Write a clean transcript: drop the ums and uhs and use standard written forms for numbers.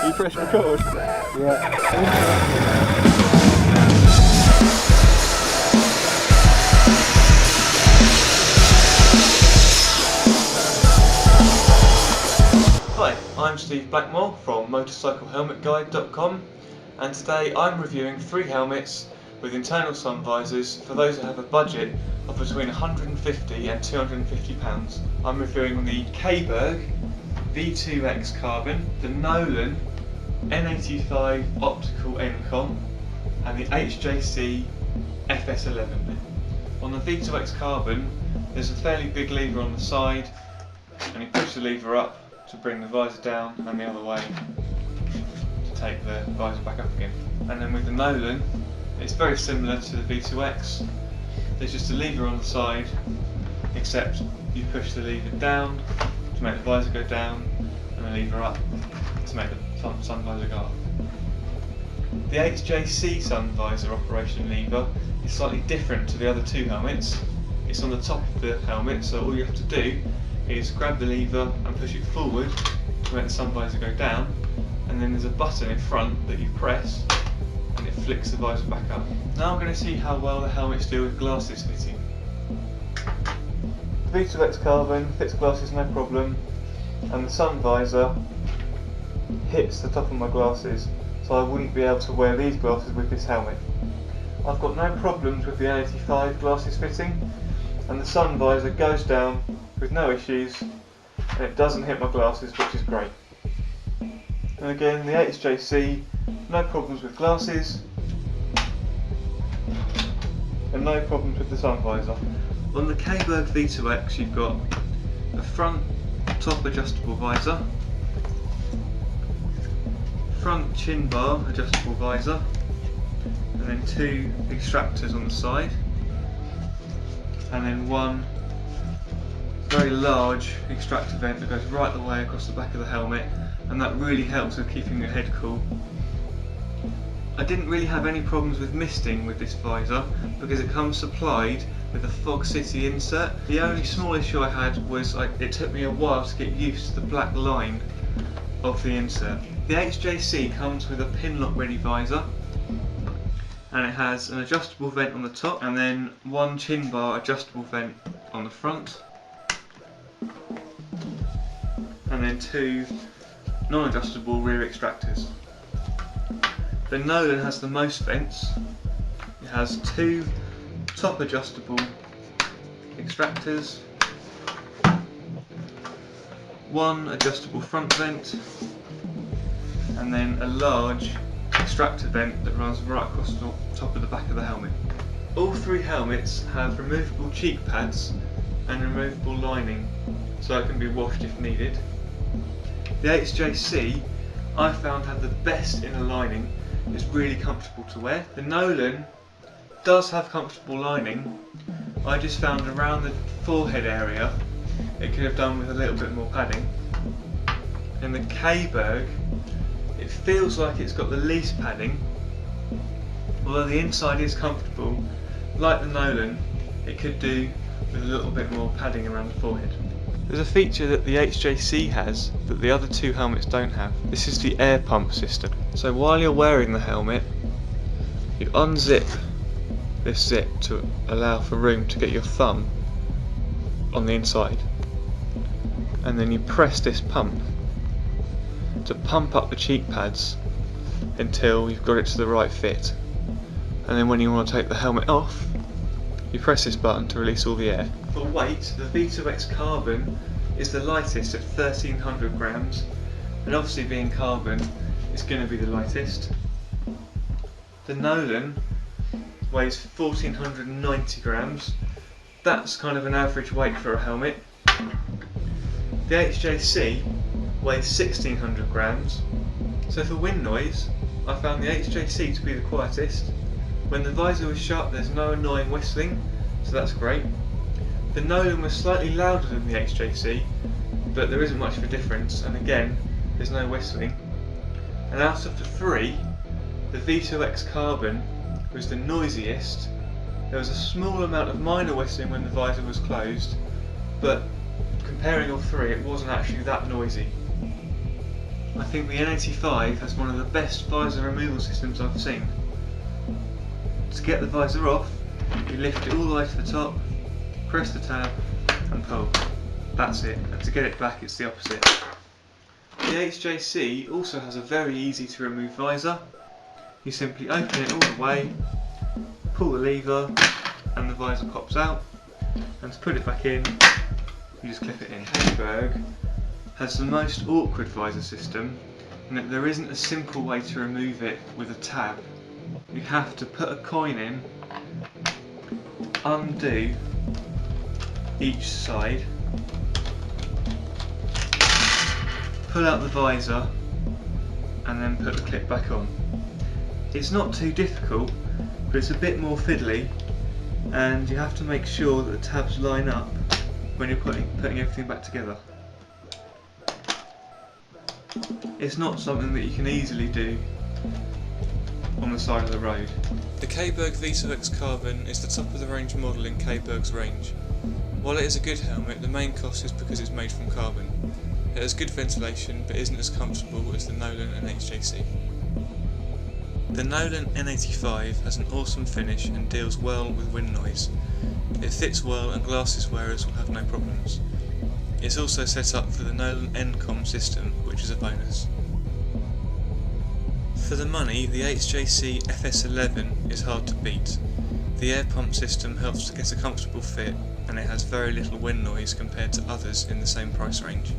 You press record? Yeah. Hi, I'm Steve Blackmore from motorcyclehelmetguide.com, and today I'm reviewing 3 helmets with internal sun visors for those that have a budget of between £150 and £250. I'm reviewing the Caberg V2X carbon, the Nolan N85 optical Encom, and the HJC FS11. On the V2X carbon, there's a fairly big lever on the side, and you push the lever up to bring the visor down and the other way to take the visor back up again. And then with the Nolan, it's very similar to the V2X. There's just a lever on the side, except you push the lever down to make the visor go down and the lever up to make the sun visor go up. The HJC sun visor operation lever is slightly different to the other 2 helmets. It's on the top of the helmet, so all you have to do is grab the lever and push it forward to make the sun visor go down, and then there's a button in front that you press and it flicks the visor back up. Now I'm going to see how well the helmets do with glasses fitting. The V2X carbon fits glasses no problem, and the sun visor hits the top of my glasses, so I wouldn't be able to wear these glasses with this helmet. I've got no problems with the N85 glasses fitting, and the sun visor goes down with no issues, and it doesn't hit my glasses, which is great. And again, the HJC, no problems with glasses, and no problems with the sun visor. On the Caberg V2X, you've got a front top adjustable visor, front chin bar adjustable visor, and then 2 extractors on the side, and then 1 very large extractor vent that goes right the way across the back of the helmet, and that really helps with keeping your head cool. I didn't really have any problems with misting with this visor because it comes supplied with a Fog City insert. The only small issue I had was it took me a while to get used to the black line of the insert. The HJC comes with a pinlock ready visor, and it has an adjustable vent on the top and then 1 chin bar adjustable vent on the front, and then 2 non-adjustable rear extractors. The Nolan has the most vents. It has 2 top adjustable extractors, 1 adjustable front vent, and then a large extractor vent that runs right across the top of the back of the helmet. All 3 helmets have removable cheek pads and removable lining, so it can be washed if needed. The HJC I found had the best inner lining. It's really comfortable to wear. The Nolan does have comfortable lining. I just found around the forehead area it could have done with a little bit more padding. And the Caberg, it feels like it's got the least padding, although the inside is comfortable. Like the Nolan, it could do with a little bit more padding around the forehead. There's a feature that the HJC has that the other 2 helmets don't have. This is the air pump system. So while you're wearing the helmet, you unzip this zip to allow for room to get your thumb on the inside, and then you press this pump to pump up the cheek pads until you've got it to the right fit, and then when you want to take the helmet off, you press this button to release all the air. For weight, the V2X carbon is the lightest at 1300 grams, and obviously being carbon, it's going to be the lightest. The Nolan weighs 1490 grams, that's kind of an average weight for a helmet. The HJC weighs 1600 grams, so for wind noise, I found the HJC to be the quietest. When the visor was shut, there's no annoying whistling, so that's great. The Nolan was slightly louder than the HJC, but there isn't much of a difference, and again, there's no whistling. And out of the 3, the V2X carbon was the noisiest. There was a small amount of minor whistling when the visor was closed, but comparing all 3, it wasn't actually that noisy. I think the N85 has one of the best visor removal systems I've seen. To get the visor off, you lift it all the way to the top, press the tab and pull. That's it, and to get it back it's the opposite. The HJC also has a very easy to remove visor. You simply open it all the way, pull the lever and the visor pops out, and to put it back in you just clip it in. Caberg has the most awkward visor system in that there isn't a simple way to remove it with a tab. You have to put a coin in, undo each side, pull out the visor and then put the clip back on. It's not too difficult, but it's a bit more fiddly, and you have to make sure that the tabs line up when you're putting everything back together. It's not something that you can easily do on the side of the road. The Caberg V2X Carbon is the top of the range model in Caberg's range. While it is a good helmet, the main cost is because it's made from carbon. It has good ventilation but isn't as comfortable as the Nolan and HJC. The Nolan N85 has an awesome finish and deals well with wind noise. It fits well and glasses wearers will have no problems. It's also set up for the Nolan N85 system, which is a bonus. For the money, the HJC FS11 is hard to beat. The air pump system helps to get a comfortable fit, and it has very little wind noise compared to others in the same price range.